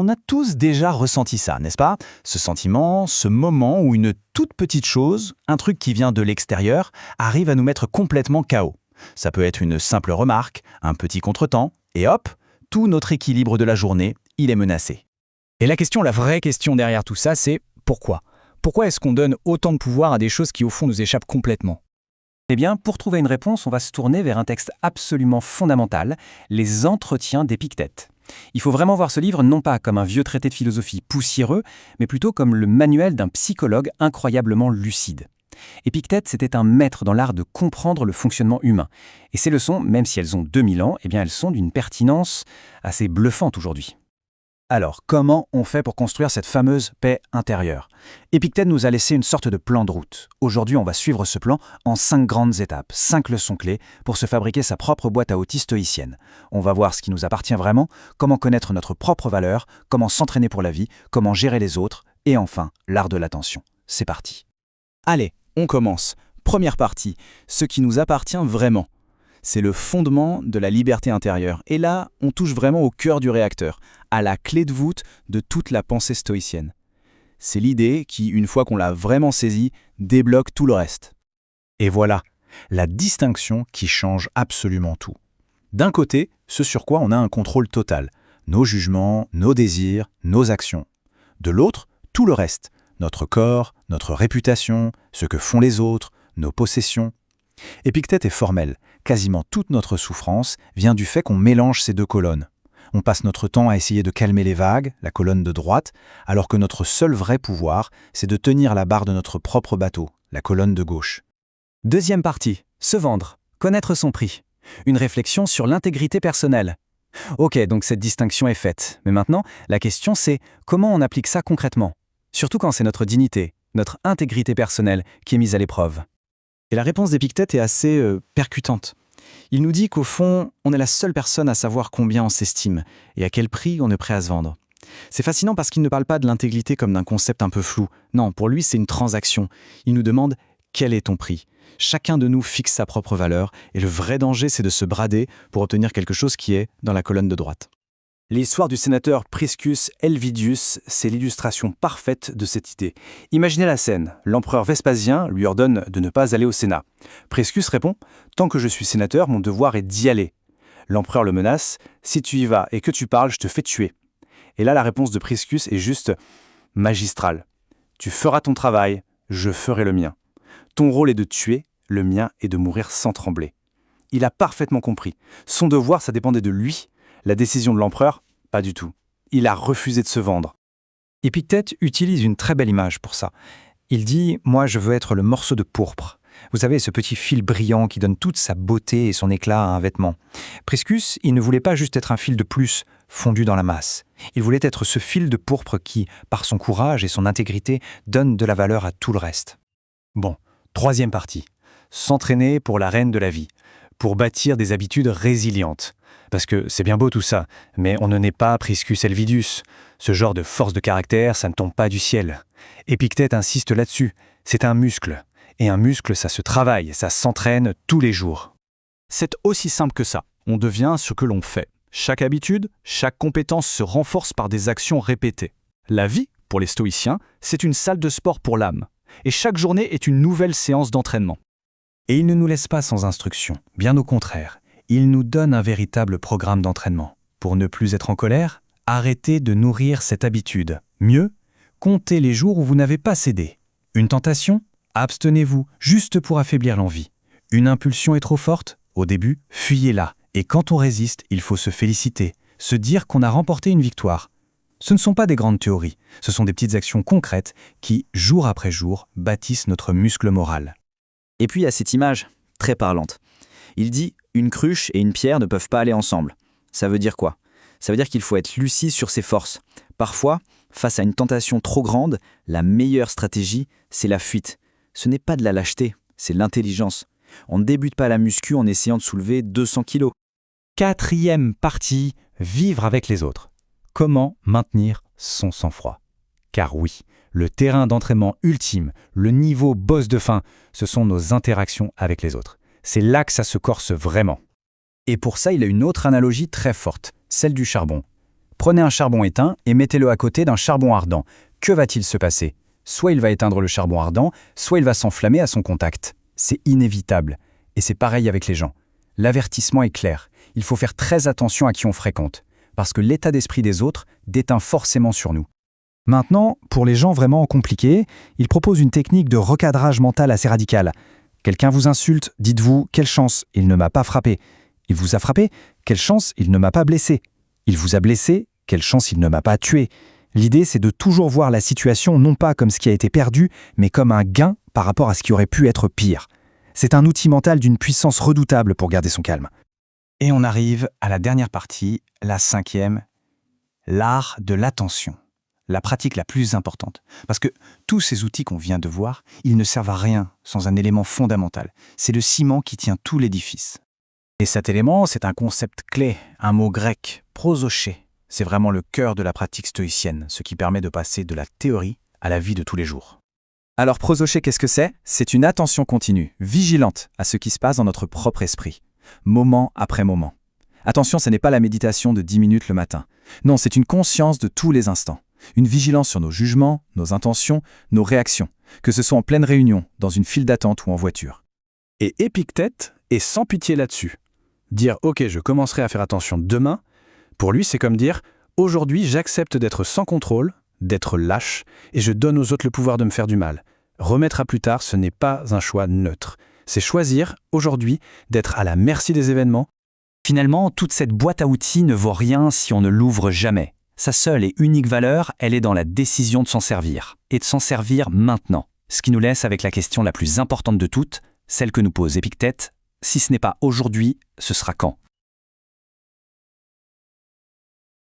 On a tous déjà ressenti ça, n'est-ce pas? Ce sentiment, ce moment où une toute petite chose, un truc qui vient de l'extérieur, arrive à nous mettre complètement KO. Ça peut être une simple remarque, un petit contretemps, et hop, tout notre équilibre de la journée, il est menacé. Et la vraie question derrière tout ça, c'est pourquoi? Pourquoi est-ce qu'on donne autant de pouvoir à des choses qui au fond nous échappent complètement? Eh bien, pour trouver une réponse, on va se tourner vers un texte absolument fondamental, les Entretiens d'Épictète. Il faut vraiment voir ce livre non pas comme un vieux traité de philosophie poussiéreux, mais plutôt comme le manuel d'un psychologue incroyablement lucide. Épictète, c'était un maître dans l'art de comprendre le fonctionnement humain. Et ces leçons, même si elles ont 2000 ans, eh bien elles sont d'une pertinence assez bluffante aujourd'hui. Alors, comment on fait pour construire cette fameuse paix intérieure? Épictète nous a laissé une sorte de plan de route. Aujourd'hui, on va suivre ce plan en 5 grandes étapes, 5 leçons clés pour se fabriquer sa propre boîte à outils stoïcienne. On va voir ce qui nous appartient vraiment, comment connaître notre propre valeur, comment s'entraîner pour la vie, comment gérer les autres, et enfin, l'art de l'attention. C'est parti. Allez, on commence. Première partie, ce qui nous appartient vraiment. C'est le fondement de la liberté intérieure. Et là, on touche vraiment au cœur du réacteur, à la clé de voûte de toute la pensée stoïcienne. C'est l'idée qui, une fois qu'on l'a vraiment saisie, débloque tout le reste. Et voilà, la distinction qui change absolument tout. D'un côté, ce sur quoi on a un contrôle total, nos jugements, nos désirs, nos actions. De l'autre, tout le reste, notre corps, notre réputation, ce que font les autres, nos possessions. Épictète est formel, quasiment toute notre souffrance vient du fait qu'on mélange ces deux colonnes. On passe notre temps à essayer de calmer les vagues, la colonne de droite, alors que notre seul vrai pouvoir, c'est de tenir la barre de notre propre bateau, la colonne de gauche. Deuxième partie, se vendre, connaître son prix. Une réflexion sur l'intégrité personnelle. Ok, donc cette distinction est faite. Mais maintenant, la question c'est comment on applique ça concrètement? Surtout quand c'est notre dignité, notre intégrité personnelle qui est mise à l'épreuve. Et la réponse d'Épictète est assez percutante. Il nous dit qu'au fond, on est la seule personne à savoir combien on s'estime et à quel prix on est prêt à se vendre. C'est fascinant parce qu'il ne parle pas de l'intégrité comme d'un concept un peu flou. Non, pour lui, c'est une transaction. Il nous demande « quel est ton prix ?» Chacun de nous fixe sa propre valeur et le vrai danger, c'est de se brader pour obtenir quelque chose qui est dans la colonne de droite. L'histoire du sénateur Priscus Helvidius, c'est l'illustration parfaite de cette idée. Imaginez la scène. L'empereur Vespasien lui ordonne de ne pas aller au Sénat. Priscus répond « Tant que je suis sénateur, mon devoir est d'y aller ». L'empereur le menace « Si tu y vas et que tu parles, je te fais tuer ». Et là, la réponse de Priscus est juste magistrale. « Tu feras ton travail, je ferai le mien. Ton rôle est de tuer, le mien est de mourir sans trembler. » Il a parfaitement compris. Son devoir, ça dépendait de lui. La décision de l'empereur, pas du tout. Il a refusé de se vendre. Épictète utilise une très belle image pour ça. Il dit « Moi, je veux être le morceau de pourpre ». Vous savez, ce petit fil brillant qui donne toute sa beauté et son éclat à un vêtement. Priscus, il ne voulait pas juste être un fil de plus, fondu dans la masse. Il voulait être ce fil de pourpre qui, par son courage et son intégrité, donne de la valeur à tout le reste. Bon, troisième partie. S'entraîner pour la reine de la vie, pour bâtir des habitudes résilientes. Parce que c'est bien beau tout ça, mais on ne naît pas Priscus Helvidius. Ce genre de force de caractère, ça ne tombe pas du ciel. Épictète insiste là-dessus. C'est un muscle. Et un muscle, ça se travaille, ça s'entraîne tous les jours. C'est aussi simple que ça. On devient ce que l'on fait. Chaque habitude, chaque compétence se renforce par des actions répétées. La vie, pour les stoïciens, c'est une salle de sport pour l'âme. Et chaque journée est une nouvelle séance d'entraînement. Et il ne nous laisse pas sans instruction, bien au contraire. Il nous donne un véritable programme d'entraînement. Pour ne plus être en colère, arrêtez de nourrir cette habitude. Mieux, comptez les jours où vous n'avez pas cédé. Une tentation? Abstenez-vous, juste pour affaiblir l'envie. Une impulsion est trop forte? Au début, fuyez-la. Et quand on résiste, il faut se féliciter, se dire qu'on a remporté une victoire. Ce ne sont pas des grandes théories, ce sont des petites actions concrètes qui, jour après jour, bâtissent notre muscle moral. Et puis il y a cette image, très parlante. Il dit « une cruche et une pierre ne peuvent pas aller ensemble ». Ça veut dire quoi? Ça veut dire qu'il faut être lucide sur ses forces. Parfois, face à une tentation trop grande, la meilleure stratégie, c'est la fuite. Ce n'est pas de la lâcheté, c'est l'intelligence. On ne débute pas la muscu en essayant de soulever 200 kilos. Quatrième partie, vivre avec les autres. Comment maintenir son sang-froid? Car oui, le terrain d'entraînement ultime, le niveau boss de fin, ce sont nos interactions avec les autres. C'est là que ça se corse vraiment. Et pour ça, il a une autre analogie très forte, celle du charbon. Prenez un charbon éteint et mettez-le à côté d'un charbon ardent. Que va-t-il se passer? Soit il va éteindre le charbon ardent, soit il va s'enflammer à son contact. C'est inévitable. Et c'est pareil avec les gens. L'avertissement est clair. Il faut faire très attention à qui on fréquente, parce que l'état d'esprit des autres déteint forcément sur nous. Maintenant, pour les gens vraiment compliqués, il propose une technique de recadrage mental assez radicale. Quelqu'un vous insulte, dites-vous « quelle chance, il ne m'a pas frappé ». Il vous a frappé, quelle chance, il ne m'a pas blessé. Il vous a blessé, quelle chance, il ne m'a pas tué. L'idée, c'est de toujours voir la situation non pas comme ce qui a été perdu, mais comme un gain par rapport à ce qui aurait pu être pire. C'est un outil mental d'une puissance redoutable pour garder son calme. Et on arrive à la dernière partie, la 5e, l'art de l'attention. La pratique la plus importante. Parce que tous ces outils qu'on vient de voir, ils ne servent à rien sans un élément fondamental. C'est le ciment qui tient tout l'édifice. Et cet élément, c'est un concept clé, un mot grec, prosoché. C'est vraiment le cœur de la pratique stoïcienne, ce qui permet de passer de la théorie à la vie de tous les jours. Alors prosoché, qu'est-ce que c'est? C'est une attention continue, vigilante à ce qui se passe dans notre propre esprit, moment après moment. Attention, ce n'est pas la méditation de 10 minutes le matin. Non, c'est une conscience de tous les instants. Une vigilance sur nos jugements, nos intentions, nos réactions, que ce soit en pleine réunion, dans une file d'attente ou en voiture. Et Épictète est sans pitié là-dessus. Dire « Ok, je commencerai à faire attention demain », pour lui, c'est comme dire « Aujourd'hui, j'accepte d'être sans contrôle, d'être lâche, et je donne aux autres le pouvoir de me faire du mal. Remettre à plus tard, ce n'est pas un choix neutre. C'est choisir, aujourd'hui, d'être à la merci des événements. » Finalement, toute cette boîte à outils ne vaut rien si on ne l'ouvre jamais. Sa seule et unique valeur, elle est dans la décision de s'en servir. Et de s'en servir maintenant. Ce qui nous laisse avec la question la plus importante de toutes, celle que nous pose Épictète. Si ce n'est pas aujourd'hui, ce sera quand?